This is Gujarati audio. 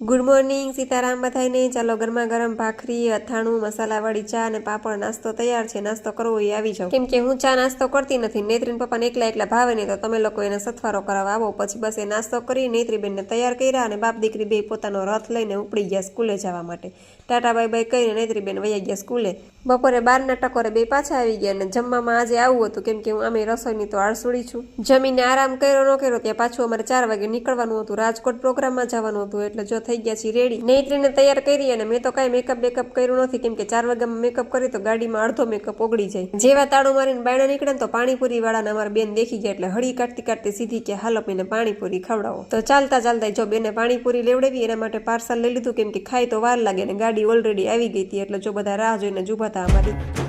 Good morning Sitaram બધાઈને। ચાલો ગરમા ગરમ ભાખરી, અથાણું, મસાલાવાળી ચા અને પાપડ નાસ્તો તૈયાર છે। નાસ્તો કરવો એ આવી જાવ, કેમ કે હું ચા નાસ્તો કરતી નથી। નેત્રીન પપ્પાને એકલા ભાવે નહીં, તો તમે લોકો એને સથવારો કરાવવા આવો। પછી બસ એ નાસ્તો કરી નેત્રીબેનને તૈયાર કર્યા અને બાપ દીકરી બે પોતાનો રથ લઈને ઉપડી ગયા સ્કૂલે જવા માટે। ટાટા બાય બાય કહીને નેત્રીબેન વયા ગયા સ્કૂલે। બપોરે 12ના ટકોરે બે પાછા આવી ગયા અને જમવામાં આજે આવું હતું, કેમ કે હું આમે રસોઈની તો આળસુડી છું। જમીને આરામ કર્યો ન કર્યો ત્યાં પાછું અમારે 4 વાગે નીકળવાનું હતું, રાજકોટ પ્રોગ્રામમાં જવાનું હતું। એટલે જો થઈ ગયા છીએ રેડી। નેત્રીને તૈયાર કરી અને મેં તો કાંઈ મેકઅપ બેકઅપ કર્યું નથી, કેમ કે 4 વાગ્યામાં મેકઅપ કરી તો ગાડીમાં અડધો મેકઅપ ઓગળી જાય। જેવા તાળું મારીને બાયણા નીકળે ને તો પાણીપુરી વાળાને અમારા બેન દેખી ગયા, એટલે હળી કાઢતી સીધી કે હાલો મને પાણીપુરી ખવડાવો। તો ચાલતા જો બેને પાણીપુરી લેવડાવી, એના માટે પાર્સલ લઈ લીધું, કેમ કે ખાઈ તો વાર લાગે ને ગાડી ઓલરેડી આવી ગઈ હતી। એટલે જો બધા રાહ જોઈને જ ઊભા હતા અમારી।